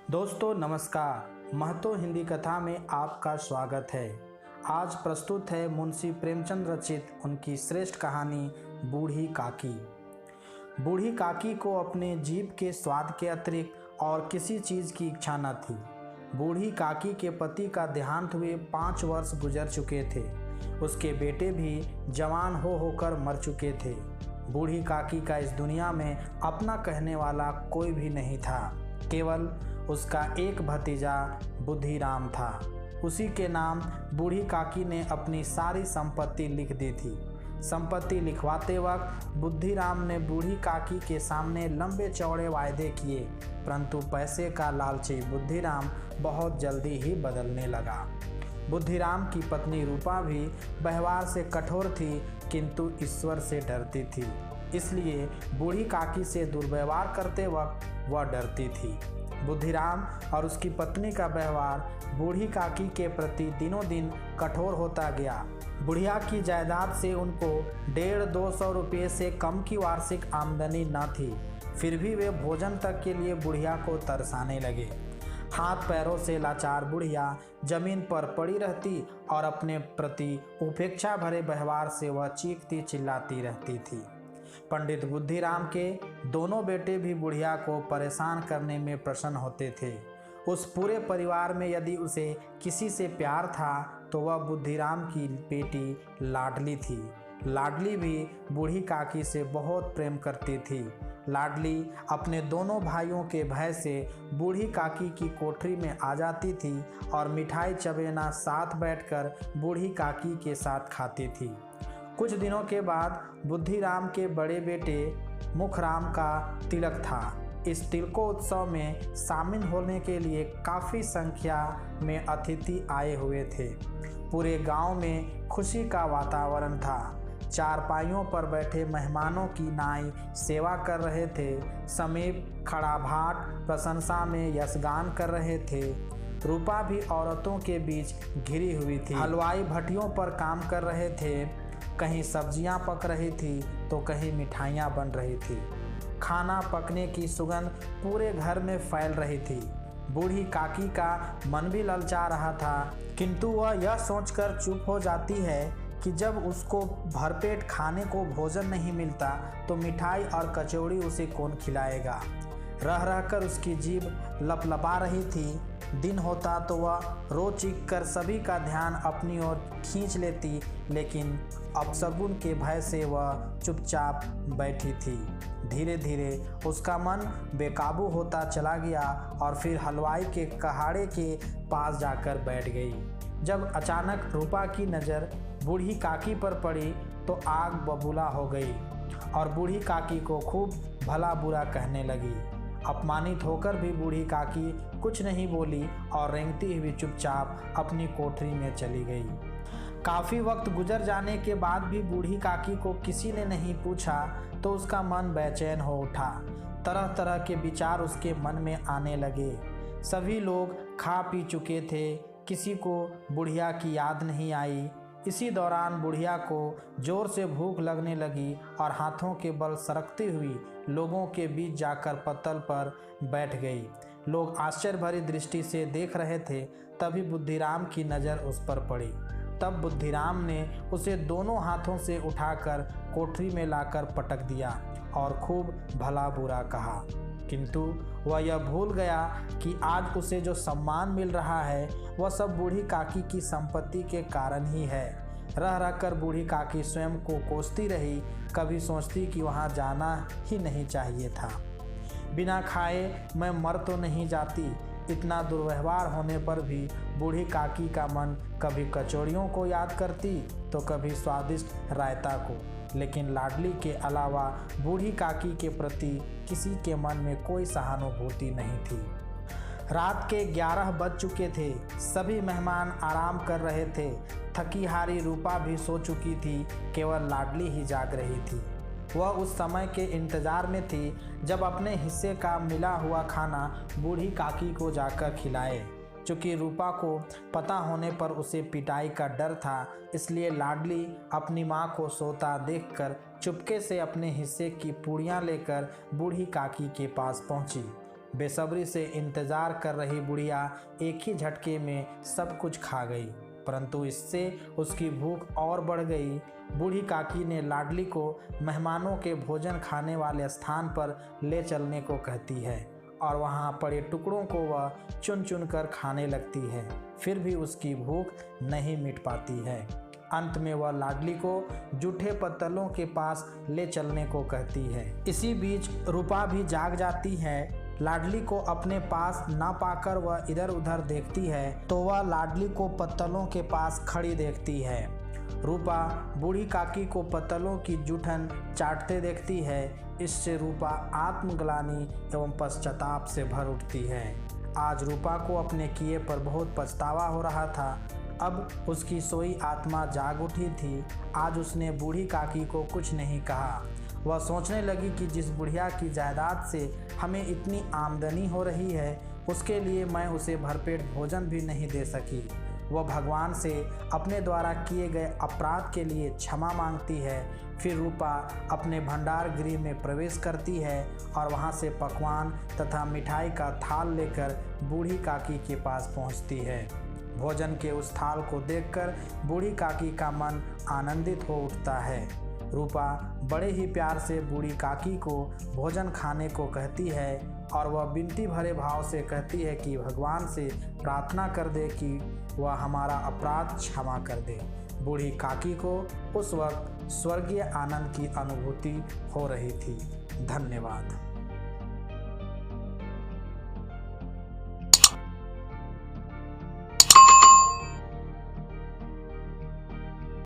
दोस्तों नमस्कार। महतो हिंदी कथा में आपका स्वागत है। आज प्रस्तुत है मुंशी प्रेमचंद रचित उनकी श्रेष्ठ कहानी बूढ़ी काकी। बूढ़ी काकी को अपने जीभ के स्वाद के अतिरिक्त और किसी चीज़ की इच्छा न थी। बूढ़ी काकी के पति का देहांत हुए 5 वर्ष गुजर चुके थे। उसके बेटे भी जवान होकर मर चुके थे। बूढ़ी काकी का इस दुनिया में अपना कहने वाला कोई भी नहीं था। केवल उसका एक भतीजा बुद्धिराम था। उसी के नाम बूढ़ी काकी ने अपनी सारी संपत्ति लिख दी थी। संपत्ति लिखवाते वक्त बुद्धिराम ने बूढ़ी काकी के सामने लंबे चौड़े वायदे किए, परंतु पैसे का लालची बुद्धिराम बहुत जल्दी ही बदलने लगा। बुद्धिराम की पत्नी रूपा भी व्यवहार से कठोर थी, किंतु ईश्वर से डरती थी, इसलिए बूढ़ी काकी से दुर्व्यवहार करते वक्त वह डरती थी। बुद्धिराम और उसकी पत्नी का व्यवहार बूढ़ी काकी के प्रति दिनों दिन कठोर होता गया। बुढ़िया की जायदाद से उनको 150-200 रुपये से कम की वार्षिक आमदनी न थी, फिर भी वे भोजन तक के लिए बुढ़िया को तरसाने लगे। हाथ पैरों से लाचार बुढ़िया जमीन पर पड़ी रहती और अपने प्रति उपेक्षा भरे व्यवहार से वह चीखती चिल्लाती रहती थी। पंडित बुद्धिराम के दोनों बेटे भी बुढ़िया को परेशान करने में प्रसन्न होते थे। उस पूरे परिवार में यदि उसे किसी से प्यार था तो वह बुद्धिराम की बेटी लाडली थी। लाडली भी बूढ़ी काकी से बहुत प्रेम करती थी। लाडली अपने दोनों भाइयों के भय से बूढ़ी काकी की कोठरी में आ जाती थी और मिठाई चबेना साथ बैठकर बूढ़ी काकी के साथ खाती थी। कुछ दिनों के बाद बुद्धिराम के बड़े बेटे मुखराम का तिलक था। इस तिलकोत्सव में शामिल होने के लिए काफ़ी संख्या में अतिथि आए हुए थे। पूरे गांव में खुशी का वातावरण था। चारपाइयों पर बैठे मेहमानों की नाई सेवा कर रहे थे। समीप खड़ा भाट प्रशंसा में यशगान कर रहे थे। रूपा भी औरतों के बीच घिरी हुई थी। हलवाई भट्टियों पर काम कर रहे थे। कहीं सब्जियां पक रही थी तो कहीं मिठाइयां बन रही थी। खाना पकने की सुगंध पूरे घर में फैल रही थी। बूढ़ी काकी का मन भी ललचा रहा था, किंतु वह यह सोचकर चुप हो जाती है कि जब उसको भरपेट खाने को भोजन नहीं मिलता तो मिठाई और कचौड़ी उसे कौन खिलाएगा। रह रहकर उसकी जीभ लपलपा रही थी। दिन होता तो वह रो चीख कर सभी का ध्यान अपनी ओर खींच लेती, लेकिन अपशगुन के भय से वह चुपचाप बैठी थी। धीरे धीरे उसका मन बेकाबू होता चला गया और फिर हलवाई के कहाड़े के पास जाकर बैठ गई। जब अचानक रूपा की नज़र बूढ़ी काकी पर पड़ी तो आग बबूला हो गई और बूढ़ी काकी को खूब भला बुरा कहने लगी। अपमानित होकर भी बूढ़ी काकी कुछ नहीं बोली और रेंगती हुई चुपचाप अपनी कोठरी में चली गई। काफ़ी वक्त गुजर जाने के बाद भी बूढ़ी काकी को किसी ने नहीं पूछा तो उसका मन बेचैन हो उठा। तरह तरह के विचार उसके मन में आने लगे। सभी लोग खा पी चुके थे, किसी को बुढ़िया की याद नहीं आई। इसी दौरान बुढ़िया को जोर से भूख लगने लगी और हाथों के बल सरकती हुई लोगों के बीच जाकर पत्तल पर बैठ गई। लोग आश्चर्य भरी दृष्टि से देख रहे थे। तभी बुद्धिराम की नज़र उस पर पड़ी। तब बुद्धिराम ने उसे दोनों हाथों से उठाकर कोठरी में लाकर पटक दिया और खूब भला बुरा कहा, किंतु वह यह भूल गया कि आज उसे जो सम्मान मिल रहा है वह सब बूढ़ी काकी की संपत्ति के कारण ही है। रह रहकर बूढ़ी काकी स्वयं को कोसती रही। कभी सोचती कि वहाँ जाना ही नहीं चाहिए था। बिना खाए मैं मर तो नहीं जाती। इतना दुर्व्यवहार होने पर भी बूढ़ी काकी का मन कभी कचौड़ियों को याद करती तो कभी स्वादिष्ट रायता को, लेकिन लाडली के अलावा बूढ़ी काकी के प्रति किसी के मन में कोई सहानुभूति नहीं थी। रात के 11 बज चुके थे। सभी मेहमान आराम कर रहे थे। थकी हारी रूपा भी सो चुकी थी। केवल लाडली ही जाग रही थी। वह उस समय के इंतजार में थी जब अपने हिस्से का मिला हुआ खाना बूढ़ी काकी को जाकर खिलाए। चूँकि रूपा को पता होने पर उसे पिटाई का डर था, इसलिए लाडली अपनी माँ को सोता देखकर चुपके से अपने हिस्से की पूड़ियाँ लेकर बूढ़ी काकी के पास पहुँची। बेसब्री से इंतजार कर रही बुढ़िया एक ही झटके में सब कुछ खा गई, परंतु इससे उसकी भूख और बढ़ गई। बूढ़ी काकी ने लाडली को मेहमानों के भोजन खाने वाले स्थान पर ले चलने को कहती है और वहाँ पड़े टुकड़ों को वह चुन चुन कर खाने लगती है। फिर भी उसकी भूख नहीं मिट पाती है। अंत में वह लाडली को जूठे पत्तलों के पास ले चलने को कहती है। इसी बीच रूपा भी जाग जाती है। लाडली को अपने पास ना पाकर वह इधर उधर देखती है तो वह लाडली को पत्तलों के पास खड़ी देखती है। रूपा बूढ़ी काकी को पत्तलों की जूठन चाटते देखती है। इससे रूपा आत्मग्लानि एवं पश्चाताप से भर उठती है। आज रूपा को अपने किए पर बहुत पछतावा हो रहा था। अब उसकी सोई आत्मा जाग उठी थी। आज उसने बूढ़ी काकी को कुछ नहीं कहा। वह सोचने लगी कि जिस बुढ़िया की जायदाद से हमें इतनी आमदनी हो रही है, उसके लिए मैं उसे भरपेट भोजन भी नहीं दे सकी। वह भगवान से अपने द्वारा किए गए अपराध के लिए क्षमा मांगती है। फिर रूपा अपने भंडार गृह में प्रवेश करती है और वहां से पकवान तथा मिठाई का थाल लेकर बूढ़ी काकी के पास पहुंचती है। भोजन के उस थाल को देखकर बूढ़ी काकी का मन आनंदित हो उठता है। रूपा बड़े ही प्यार से बूढ़ी काकी को भोजन खाने को कहती है और वह विनती भरे भाव से कहती है कि भगवान से प्रार्थना कर दे कि वह हमारा अपराध क्षमा कर दे। बूढ़ी काकी को उस वक्त स्वर्गीय आनंद की अनुभूति हो रही थी। धन्यवाद।